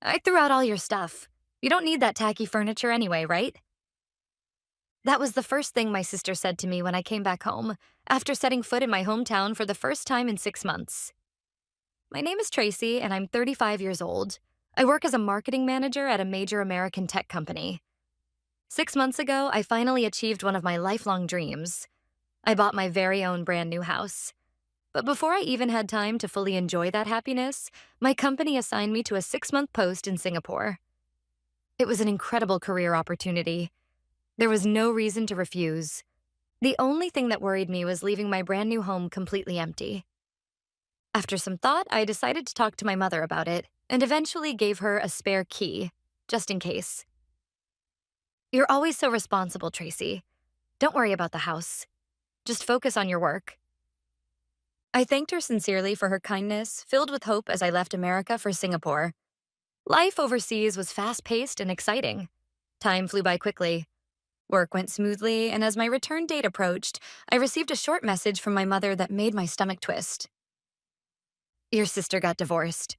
I threw out all your stuff. You don't need that tacky furniture anyway, right? That was the first thing my sister said to me when I came back home, after setting foot in my hometown for the first time in 6 months. My name is Tracy, and I'm 35 years old. I work as a marketing manager at a major American tech company. 6 months ago, I finally achieved one of my lifelong dreams. I bought my very own brand new house. But before I even had time to fully enjoy that happiness, my company assigned me to a 6-month post in Singapore. It was an incredible career opportunity. There was no reason to refuse. The only thing that worried me was leaving my brand new home completely empty. After some thought, I decided to talk to my mother about it and eventually gave her a spare key, just in case. You're always so responsible, Tracy. Don't worry about the house. Just focus on your work. I thanked her sincerely for her kindness, filled with hope as I left America for Singapore. Life overseas was fast-paced and exciting. Time flew by quickly. Work went smoothly, and as my return date approached, I received a short message from my mother that made my stomach twist. Your sister got divorced.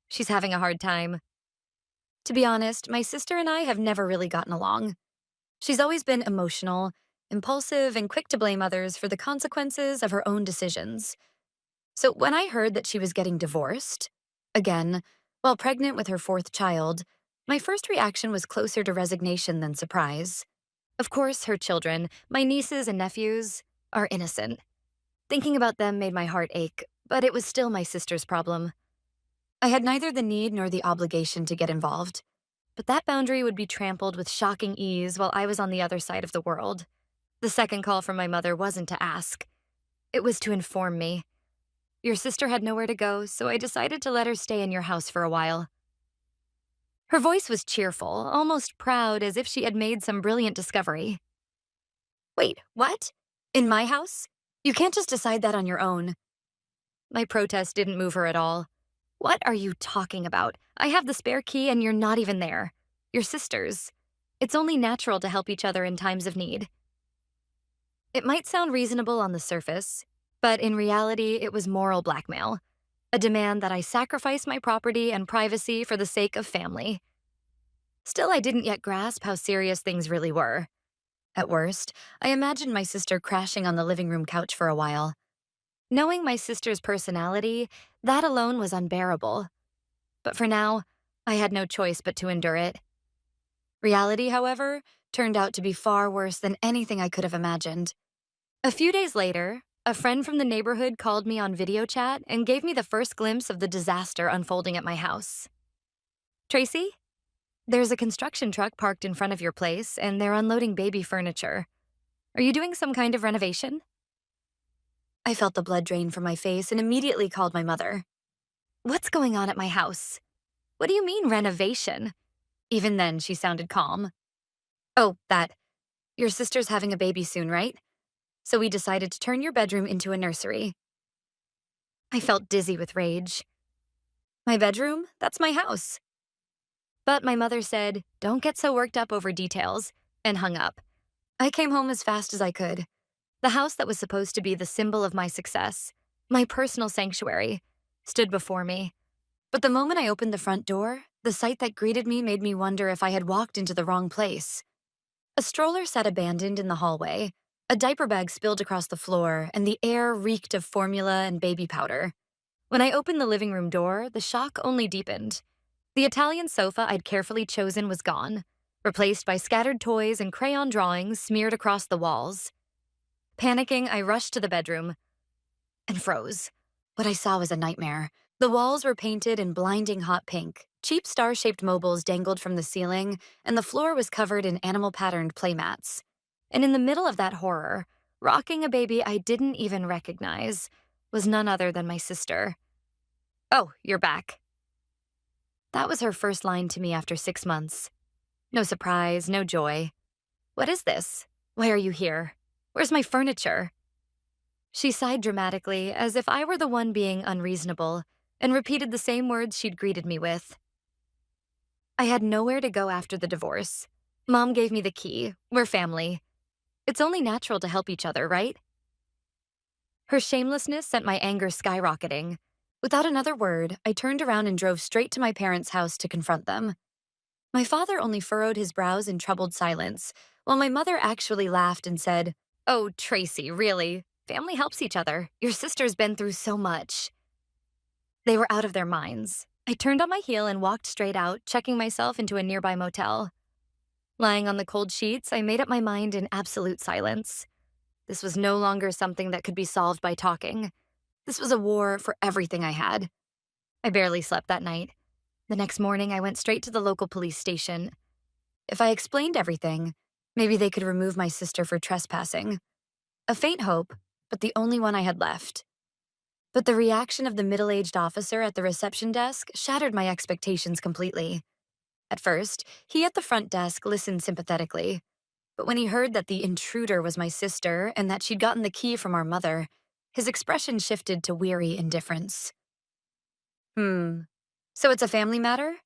She's having a hard time. To be honest, my sister and I have never really gotten along. She's always been emotional, impulsive, and quick to blame others for the consequences of her own decisions. So when I heard that she was getting divorced, again, while pregnant with her fourth child, my first reaction was closer to resignation than surprise. Of course, her children, my nieces and nephews, are innocent. Thinking about them made my heart ache, but it was still my sister's problem. I had neither the need nor the obligation to get involved, but that boundary would be trampled with shocking ease while I was on the other side of the world. The second call from my mother wasn't to ask. It was to inform me. Your sister had nowhere to go, so I decided to let her stay in your house for a while. Her voice was cheerful, almost proud, as if she had made some brilliant discovery. Wait, what? In my house? You can't just decide that on your own. My protest didn't move her at all. What are you talking about? I have the spare key and you're not even there. You're sisters. It's only natural to help each other in times of need. It might sound reasonable on the surface, but in reality, it was moral blackmail, a demand that I sacrifice my property and privacy for the sake of family. Still, I didn't yet grasp how serious things really were. At worst, I imagined my sister crashing on the living room couch for a while. Knowing my sister's personality, that alone was unbearable. But for now, I had no choice but to endure it. Reality, however, turned out to be far worse than anything I could have imagined. A few days later, a friend from the neighborhood called me on video chat and gave me the first glimpse of the disaster unfolding at my house. Tracy? There's a construction truck parked in front of your place, and they're unloading baby furniture. Are you doing some kind of renovation? I felt the blood drain from my face and immediately called my mother. What's going on at my house? What do you mean, renovation? Even then, she sounded calm. Oh, that. Your sister's having a baby soon, right? So we decided to turn your bedroom into a nursery. I felt dizzy with rage. My bedroom? That's my house. But my mother said, don't get so worked up over details, and hung up. I came home as fast as I could. The house that was supposed to be the symbol of my success, my personal sanctuary, stood before me. But the moment I opened the front door, the sight that greeted me made me wonder if I had walked into the wrong place. A stroller sat abandoned in the hallway, a diaper bag spilled across the floor, and the air reeked of formula and baby powder. When I opened the living room door, the shock only deepened. The Italian sofa I'd carefully chosen was gone, replaced by scattered toys and crayon drawings smeared across the walls. Panicking, I rushed to the bedroom and froze. What I saw was a nightmare. The walls were painted in blinding hot pink, cheap star-shaped mobiles dangled from the ceiling, and the floor was covered in animal-patterned playmats. And in the middle of that horror, rocking a baby I didn't even recognize, was none other than my sister. Oh, you're back. That was her first line to me after 6 months. No surprise, no joy. What is this? Why are you here? Where's my furniture? She sighed dramatically, as if I were the one being unreasonable, and repeated the same words she'd greeted me with. I had nowhere to go after the divorce. Mom gave me the key. We're family. It's only natural to help each other, right? Her shamelessness sent my anger skyrocketing. Without another word, I turned around and drove straight to my parents' house to confront them. My father only furrowed his brows in troubled silence, while my mother actually laughed and said, "Oh, Tracy, really? Family helps each other. Your sister's been through so much." They were out of their minds. I turned on my heel and walked straight out, checking myself into a nearby motel. Lying on the cold sheets, I made up my mind in absolute silence. This was no longer something that could be solved by talking. This was a war for everything I had. I barely slept that night. The next morning, I went straight to the local police station. If I explained everything, maybe they could remove my sister for trespassing. A faint hope, but the only one I had left. But the reaction of the middle-aged officer at the reception desk shattered my expectations completely. At first, he at the front desk listened sympathetically. But when he heard that the intruder was my sister and that she'd gotten the key from our mother, his expression shifted to weary indifference. So it's a family matter?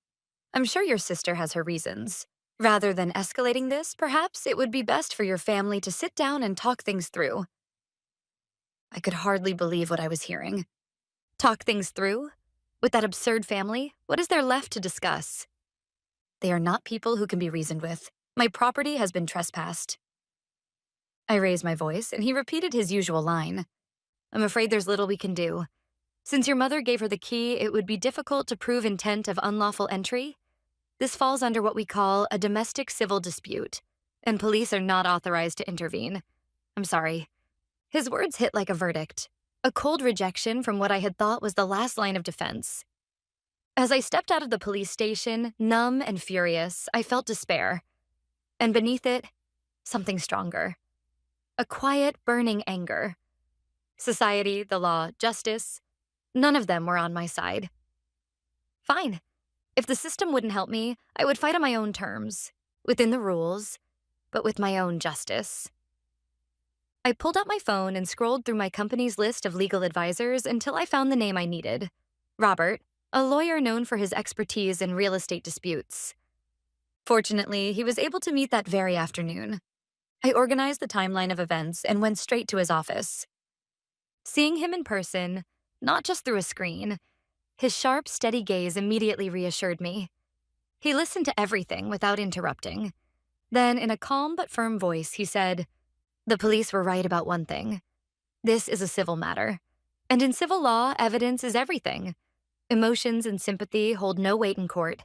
I'm sure your sister has her reasons. Rather than escalating this, perhaps it would be best for your family to sit down and talk things through. I could hardly believe what I was hearing. Talk things through? With that absurd family, what is there left to discuss? They are not people who can be reasoned with. My property has been trespassed. I raised my voice, and he repeated his usual line. I'm afraid there's little we can do. Since your mother gave her the key, it would be difficult to prove intent of unlawful entry. This falls under what we call a domestic civil dispute, and police are not authorized to intervene. I'm sorry. His words hit like a verdict, a cold rejection from what I had thought was the last line of defense. As I stepped out of the police station, numb and furious, I felt despair. And beneath it, something stronger. A quiet, burning anger. Society, the law, justice, none of them were on my side. Fine. If the system wouldn't help me, I would fight on my own terms, within the rules, but with my own justice. I pulled out my phone and scrolled through my company's list of legal advisors until I found the name I needed. Robert, a lawyer known for his expertise in real estate disputes. Fortunately, he was able to meet that very afternoon. I organized the timeline of events and went straight to his office. Seeing him in person, not just through a screen, his sharp, steady gaze immediately reassured me. He listened to everything without interrupting. Then, in a calm but firm voice, he said, "The police were right about one thing. This is a civil matter. And in civil law, evidence is everything. Emotions and sympathy hold no weight in court.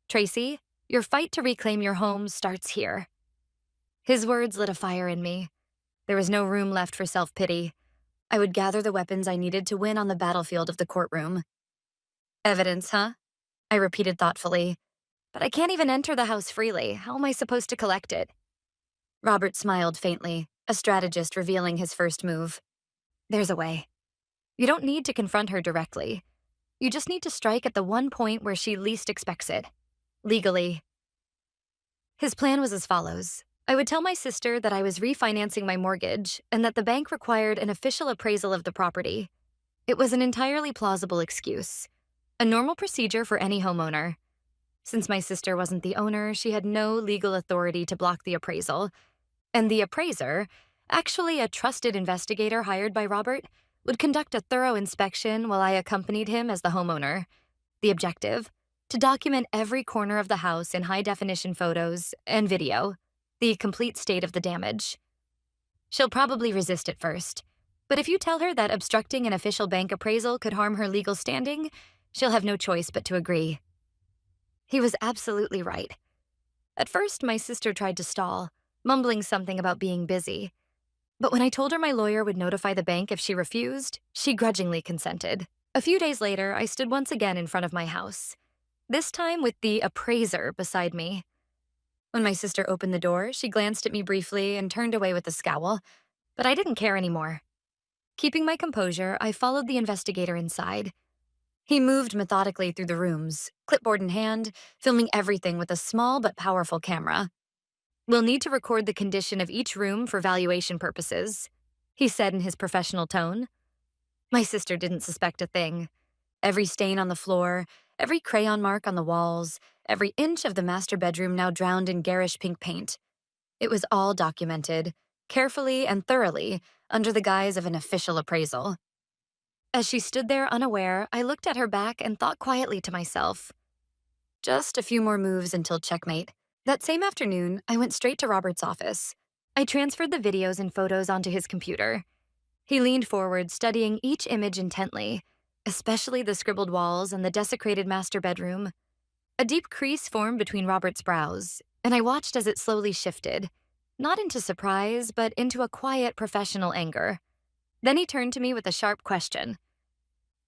Tracy, your fight to reclaim your home starts here." His words lit a fire in me. There was no room left for self-pity. I would gather the weapons I needed to win on the battlefield of the courtroom. "Evidence, huh?" I repeated thoughtfully. "But I can't even enter the house freely. How am I supposed to collect it?" Robert smiled faintly, a strategist revealing his first move. "There's a way. You don't need to confront her directly. You just need to strike at the one point where she least expects it. Legally." His plan was as follows. I would tell my sister that I was refinancing my mortgage and that the bank required an official appraisal of the property. It was an entirely plausible excuse, a normal procedure for any homeowner. Since my sister wasn't the owner, she had no legal authority to block the appraisal. And the appraiser, actually a trusted investigator hired by Robert, would conduct a thorough inspection while I accompanied him as the homeowner. The objective, to document every corner of the house in high-definition photos and video, the complete state of the damage. She'll probably resist at first, but if you tell her that obstructing an official bank appraisal could harm her legal standing, she'll have no choice but to agree. He was absolutely right. At first, my sister tried to stall, mumbling something about being busy. But when I told her my lawyer would notify the bank if she refused, she grudgingly consented. A few days later, I stood once again in front of my house, this time with the appraiser beside me. When my sister opened the door, she glanced at me briefly and turned away with a scowl, but I didn't care anymore. Keeping my composure, I followed the investigator inside. He moved methodically through the rooms, clipboard in hand, filming everything with a small but powerful camera. "We'll need to record the condition of each room for valuation purposes," he said in his professional tone. My sister didn't suspect a thing. Every stain on the floor, every crayon mark on the walls, every inch of the master bedroom now drowned in garish pink paint. It was all documented, carefully and thoroughly, under the guise of an official appraisal. As she stood there unaware, I looked at her back and thought quietly to myself, just a few more moves until checkmate. That same afternoon, I went straight to Robert's office. I transferred the videos and photos onto his computer. He leaned forward, studying each image intently, especially the scribbled walls and the desecrated master bedroom. A deep crease formed between Robert's brows, and I watched as it slowly shifted, not into surprise, but into a quiet professional anger. Then he turned to me with a sharp question.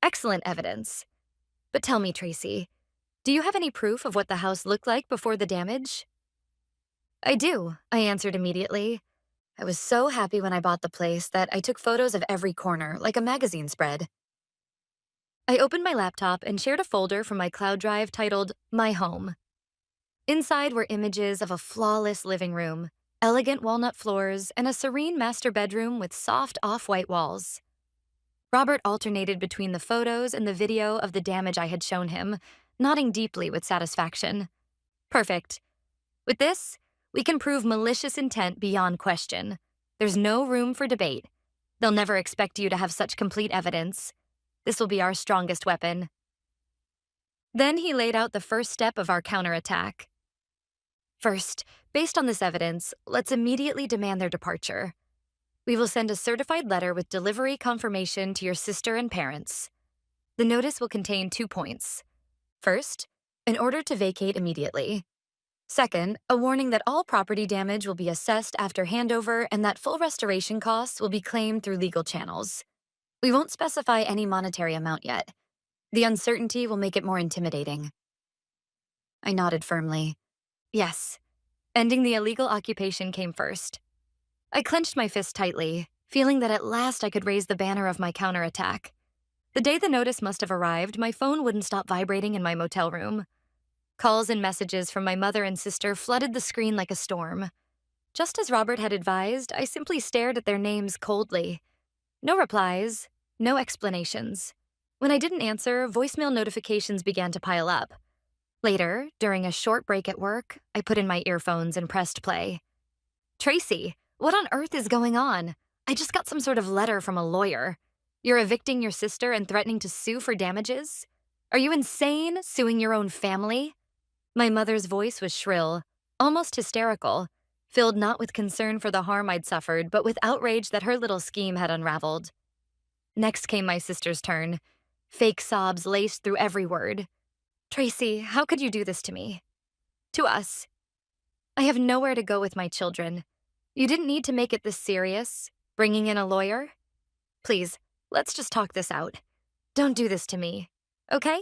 Excellent evidence. But tell me, Tracy, do you have any proof of what the house looked like before the damage? I do, I answered immediately. I was so happy when I bought the place that I took photos of every corner, like a magazine spread. I opened my laptop and shared a folder from my cloud drive titled My Home. Inside were images of a flawless living room, elegant walnut floors, and a serene master bedroom with soft off-white walls. Robert alternated between the photos and the video of the damage I had shown him, nodding deeply with satisfaction. Perfect. With this, we can prove malicious intent beyond question. There's no room for debate. They'll never expect you to have such complete evidence. This will be our strongest weapon. Then he laid out the first step of our counterattack. First, based on this evidence, let's immediately demand their departure. We will send a certified letter with delivery confirmation to your sister and parents. The notice will contain 2 points. First, an order to vacate immediately. Second, a warning that all property damage will be assessed after handover and that full restoration costs will be claimed through legal channels. We won't specify any monetary amount yet. The uncertainty will make it more intimidating. I nodded firmly. Yes, ending the illegal occupation came first. I clenched my fist tightly, feeling that at last I could raise the banner of my counterattack. The day the notice must have arrived, my phone wouldn't stop vibrating in my motel room. Calls and messages from my mother and sister flooded the screen like a storm. Just as Robert had advised, I simply stared at their names coldly. No replies, no explanations. When I didn't answer, voicemail notifications began to pile up. Later, during a short break at work, I put in my earphones and pressed play. Tracy, what on earth is going on? I just got some sort of letter from a lawyer. You're evicting your sister and threatening to sue for damages? Are you insane, suing your own family? My mother's voice was shrill, almost hysterical, filled not with concern for the harm I'd suffered, but with outrage that her little scheme had unraveled. Next came my sister's turn. Fake sobs laced through every word. Tracy, how could you do this to me? To us. I have nowhere to go with my children. You didn't need to make it this serious, bringing in a lawyer. Please, let's just talk this out. Don't do this to me, okay?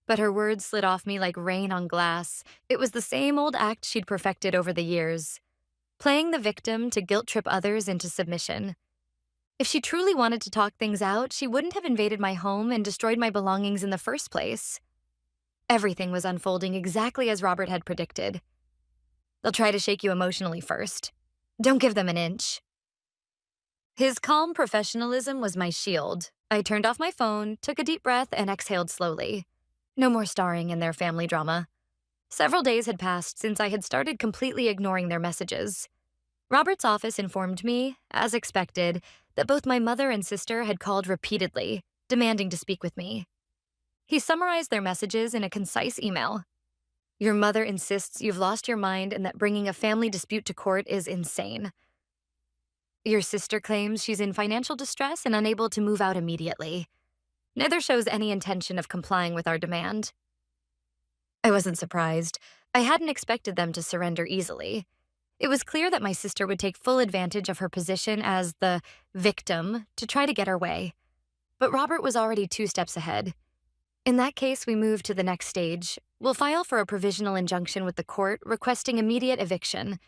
But her words slid off me like rain on glass. It was the same old act she'd perfected over the years, playing the victim to guilt-trip others into submission. If she truly wanted to talk things out, she wouldn't have invaded my home and destroyed my belongings in the first place. Everything was unfolding exactly as Robert had predicted. They'll try to shake you emotionally first. Don't give them an inch. His calm professionalism was my shield. I turned off my phone, took a deep breath, and exhaled slowly. No more starring in their family drama. Several days had passed since I had started completely ignoring their messages. Robert's office informed me, as expected, that both my mother and sister had called repeatedly, demanding to speak with me. He summarized their messages in a concise email. Your mother insists you've lost your mind and that bringing a family dispute to court is insane. Your sister claims she's in financial distress and unable to move out immediately. Neither shows any intention of complying with our demand. I wasn't surprised. I hadn't expected them to surrender easily. It was clear that my sister would take full advantage of her position as the victim to try to get her way. But Robert was already 2 steps ahead. In that case, we moved to the next stage. We'll file for a provisional injunction with the court requesting immediate eviction.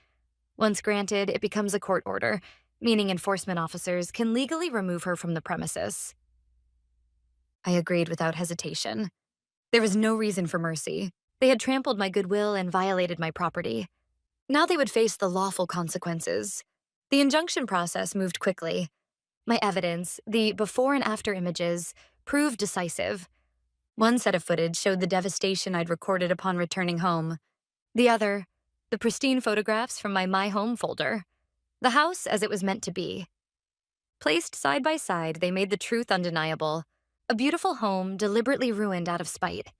Once granted, it becomes a court order, meaning enforcement officers can legally remove her from the premises. I agreed without hesitation. There was no reason for mercy. They had trampled my goodwill and violated my property. Now they would face the lawful consequences. The injunction process moved quickly. My evidence, the before and after images, proved decisive. One set of footage showed the devastation I'd recorded upon returning home. The other, the pristine photographs from my My Home folder. The house as it was meant to be. Placed side by side, they made the truth undeniable. A beautiful home deliberately ruined out of spite.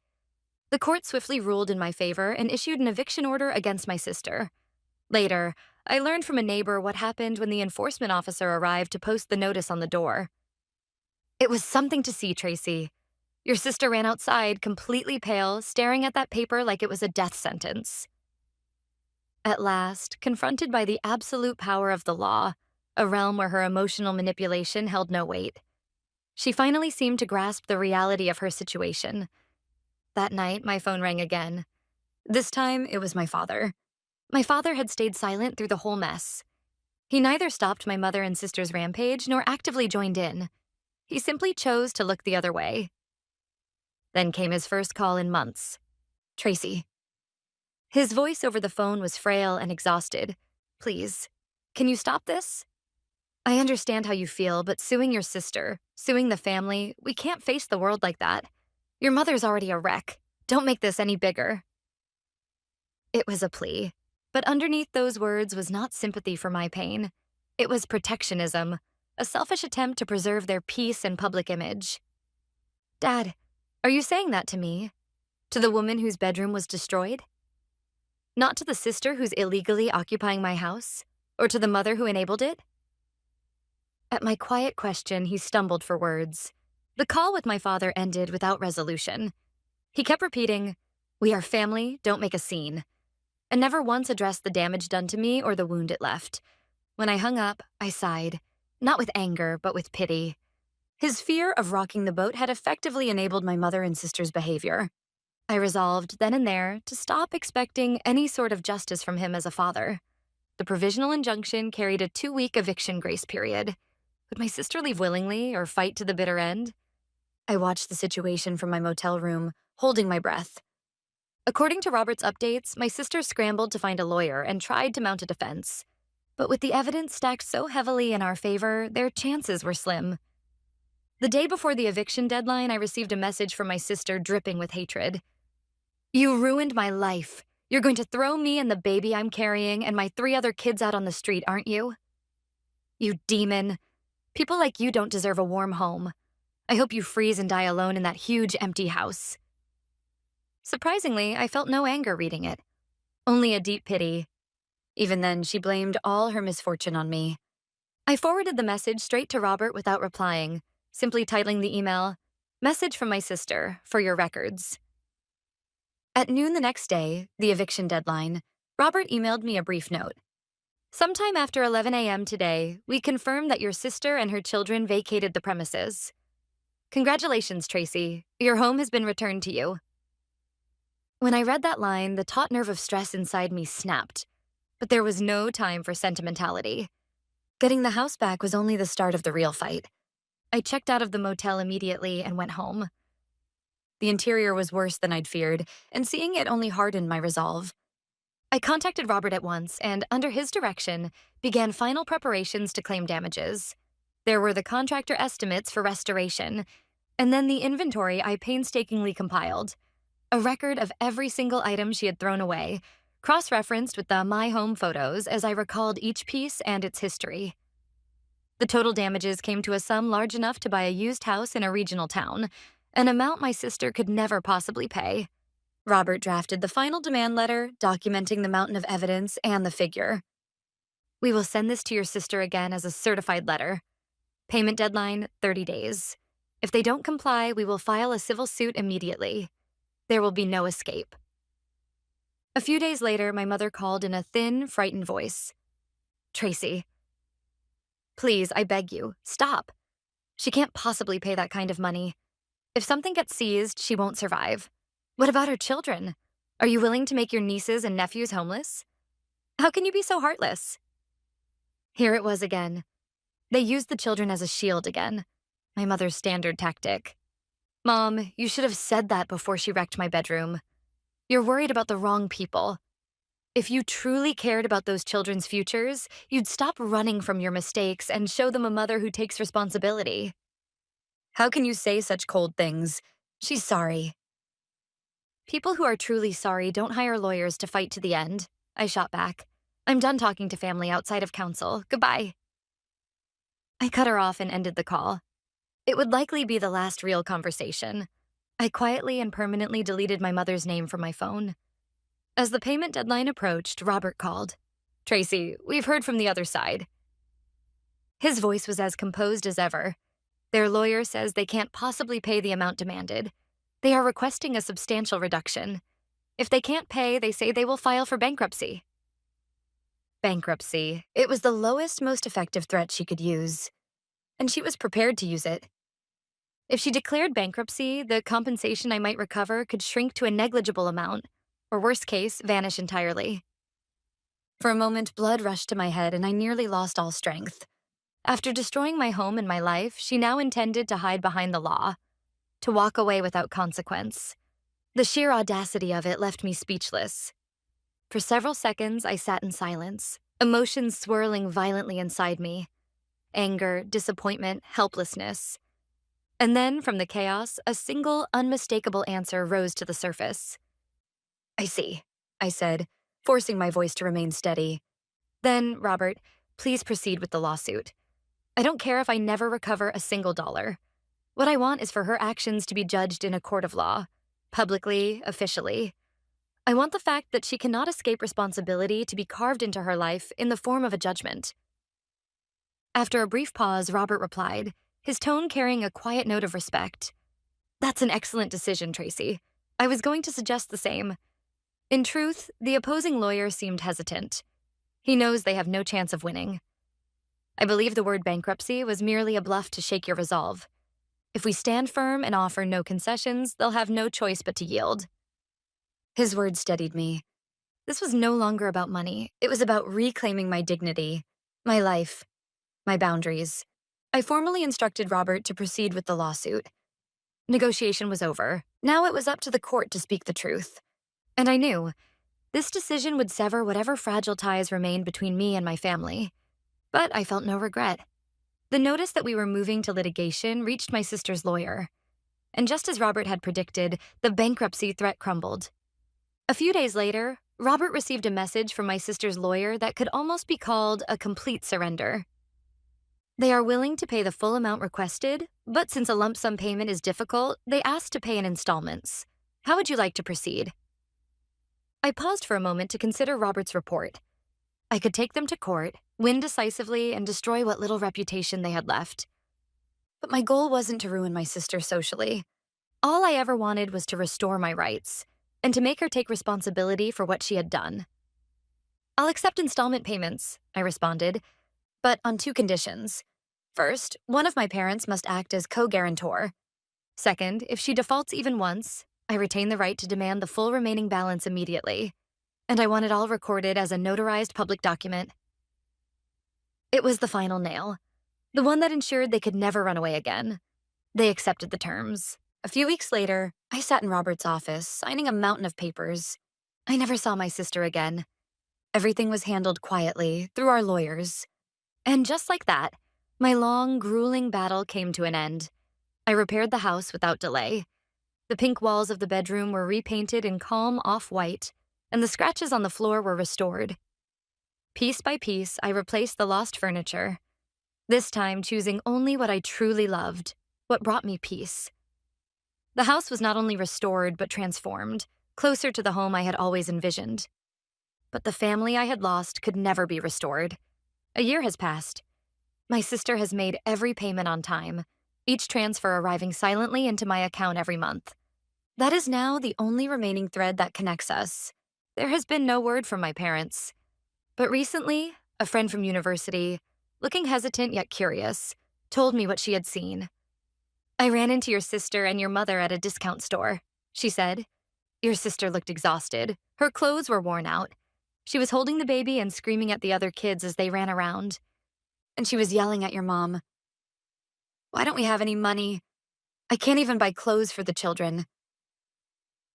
The court swiftly ruled in my favor and issued an eviction order against my sister. Later, I learned from a neighbor what happened when the enforcement officer arrived to post the notice on the door. It was something to see, Tracy. Your sister ran outside, completely pale, staring at that paper like it was a death sentence. At last, confronted by the absolute power of the law, a realm where her emotional manipulation held no weight, she finally seemed to grasp the reality of her situation. That night, my phone rang again. This time, it was my father. My father had stayed silent through the whole mess. He neither stopped my mother and sister's rampage nor actively joined in. He simply chose to look the other way. Then came his first call in months. Tracy. His voice over the phone was frail and exhausted. Please, can you stop this? I understand how you feel, but suing your sister, suing the family, we can't face the world like that. Your mother's already a wreck. Don't make this any bigger. It was a plea, but underneath those words was not sympathy for my pain. It was protectionism, a selfish attempt to preserve their peace and public image. Dad, are you saying that to me? To the woman whose bedroom was destroyed? Not to the sister who's illegally occupying my house? Or to the mother who enabled it? At my quiet question, he stumbled for words. The call with my father ended without resolution. He kept repeating, "We are family, don't make a scene," and never once addressed the damage done to me or the wound it left. When I hung up, I sighed, not with anger, but with pity. His fear of rocking the boat had effectively enabled my mother and sister's behavior. I resolved, then and there, to stop expecting any sort of justice from him as a father. The provisional injunction carried a 2-week eviction grace period. Would my sister leave willingly or fight to the bitter end? I watched the situation from my motel room, holding my breath. According to Robert's updates, my sister scrambled to find a lawyer and tried to mount a defense. But with the evidence stacked so heavily in our favor, their chances were slim. The day before the eviction deadline, I received a message from my sister dripping with hatred. "You ruined my life. You're going to throw me and the baby I'm carrying and my 3 other kids out on the street, aren't you? You demon. People like you don't deserve a warm home. I hope you freeze and die alone in that huge empty house." Surprisingly, I felt no anger reading it, only a deep pity. Even then, she blamed all her misfortune on me. I forwarded the message straight to Robert without replying, simply titling the email, "Message from my sister, for your records." At noon the next day, the eviction deadline, Robert emailed me a brief note. "Sometime after 11 a.m. today, we confirm that your sister and her children vacated the premises. Congratulations, Tracy. Your home has been returned to you." When I read that line, the taut nerve of stress inside me snapped. But there was no time for sentimentality. Getting the house back was only the start of the real fight. I checked out of the motel immediately and went home. The interior was worse than I'd feared, and seeing it only hardened my resolve. I contacted Robert at once and, under his direction, began final preparations to claim damages. There were the contractor estimates for restoration, and then the inventory I painstakingly compiled. A record of every single item she had thrown away, cross-referenced with the My Home photos as I recalled each piece and its history. The total damages came to a sum large enough to buy a used house in a regional town, an amount my sister could never possibly pay. Robert drafted the final demand letter, documenting the mountain of evidence and the figure. "We will send this to your sister again as a certified letter. Payment deadline, 30 days. If they don't comply, we will file a civil suit immediately. There will be no escape." A few days later, my mother called in a thin, frightened voice. "Tracy, please, I beg you, stop. She can't possibly pay that kind of money. If something gets seized, she won't survive. What about her children? Are you willing to make your nieces and nephews homeless? How can you be so heartless?" Here it was again. They used the children as a shield again. My mother's standard tactic. "Mom, you should have said that before she wrecked my bedroom. You're worried about the wrong people. If you truly cared about those children's futures, you'd stop running from your mistakes and show them a mother who takes responsibility. How can you say such cold things? She's sorry." "People who are truly sorry don't hire lawyers to fight to the end," I shot back. "I'm done talking to family outside of counsel. Goodbye." I cut her off and ended the call. It would likely be the last real conversation. I quietly and permanently deleted my mother's name from my phone. As the payment deadline approached, Robert called. "Tracy, we've heard from the other side." His voice was as composed as ever. "Their lawyer says they can't possibly pay the amount demanded. They are requesting a substantial reduction. If they can't pay, they say they will file for bankruptcy." Bankruptcy. It was the lowest, most effective threat she could use. And she was prepared to use it. If she declared bankruptcy, the compensation I might recover could shrink to a negligible amount, or worst case, vanish entirely. For a moment, blood rushed to my head and I nearly lost all strength. After destroying my home and my life, she now intended to hide behind the law, to walk away without consequence. The sheer audacity of it left me speechless. For several seconds, I sat in silence, emotions swirling violently inside me. Anger, disappointment, helplessness. And then, from the chaos, a single, unmistakable answer rose to the surface. "I see," I said, forcing my voice to remain steady. "Then, Robert, please proceed with the lawsuit. I don't care if I never recover a single dollar. What I want is for her actions to be judged in a court of law, publicly, officially. I want the fact that she cannot escape responsibility to be carved into her life in the form of a judgment." After a brief pause, Robert replied, his tone carrying a quiet note of respect. "That's an excellent decision, Tracy. I was going to suggest the same." In truth, the opposing lawyer seemed hesitant. He knows they have no chance of winning. "I believe the word bankruptcy was merely a bluff to shake your resolve. If we stand firm and offer no concessions, they'll have no choice but to yield." His words steadied me. This was no longer about money. It was about reclaiming my dignity, my life, my boundaries. I formally instructed Robert to proceed with the lawsuit. Negotiation was over. Now it was up to the court to speak the truth. And I knew this decision would sever whatever fragile ties remained between me and my family. But I felt no regret. The notice that we were moving to litigation reached my sister's lawyer. And just as Robert had predicted, the bankruptcy threat crumbled. A few days later, Robert received a message from my sister's lawyer that could almost be called a complete surrender. They are willing to pay the full amount requested, but since a lump sum payment is difficult, they asked to pay in installments. How would you like to proceed? I paused for a moment to consider Robert's report. I could take them to court, win decisively, and destroy what little reputation they had left. But my goal wasn't to ruin my sister socially. All I ever wanted was to restore my rights, and to make her take responsibility for what she had done. "I'll accept installment payments," I responded, "but on two conditions. First, one of my parents must act as co-guarantor. Second, if she defaults even once, I retain the right to demand the full remaining balance immediately. And I want it all recorded as a notarized public document." It was the final nail, the one that ensured they could never run away again. They accepted the terms. A few weeks later, I sat in Robert's office, signing a mountain of papers. I never saw my sister again. Everything was handled quietly, through our lawyers. And just like that, my long, grueling battle came to an end. I repaired the house without delay. The pink walls of the bedroom were repainted in calm off-white, and the scratches on the floor were restored. Piece by piece, I replaced the lost furniture, this time choosing only what I truly loved, what brought me peace. The house was not only restored, but transformed, closer to the home I had always envisioned. But the family I had lost could never be restored. A year has passed. My sister has made every payment on time, each transfer arriving silently into my account every month. That is now the only remaining thread that connects us. There has been no word from my parents. But recently, a friend from university, looking hesitant yet curious, told me what she had seen. "I ran into your sister and your mother at a discount store," she said. "Your sister looked exhausted. Her clothes were worn out. She was holding the baby and screaming at the other kids as they ran around. And she was yelling at your mom. 'Why don't we have any money? I can't even buy clothes for the children.'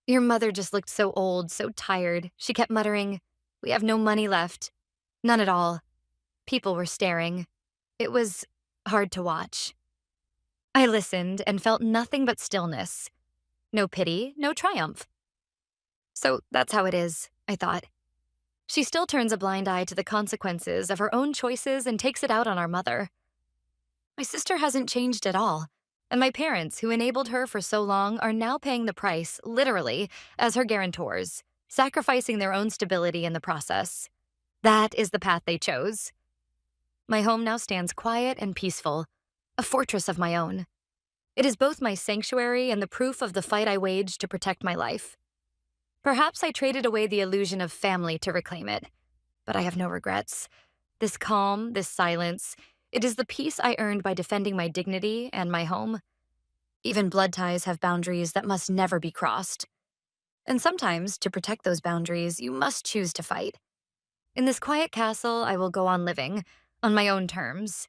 Your mother just looked so old, so tired. She kept muttering, 'We have no money left.' None at all. People were staring. It was hard to watch." I listened and felt nothing but stillness. No pity, no triumph. So that's how it is, I thought. She still turns a blind eye to the consequences of her own choices and takes it out on our mother. My sister hasn't changed at all, and my parents, who enabled her for so long, are now paying the price, literally, as her guarantors, sacrificing their own stability in the process. That is the path they chose. My home now stands quiet and peaceful, a fortress of my own. It is both my sanctuary and the proof of the fight I waged to protect my life. Perhaps I traded away the illusion of family to reclaim it, but I have no regrets. This calm, this silence, it is the peace I earned by defending my dignity and my home. Even blood ties have boundaries that must never be crossed. And sometimes, to protect those boundaries, you must choose to fight. In this quiet castle, I will go on living, on my own terms,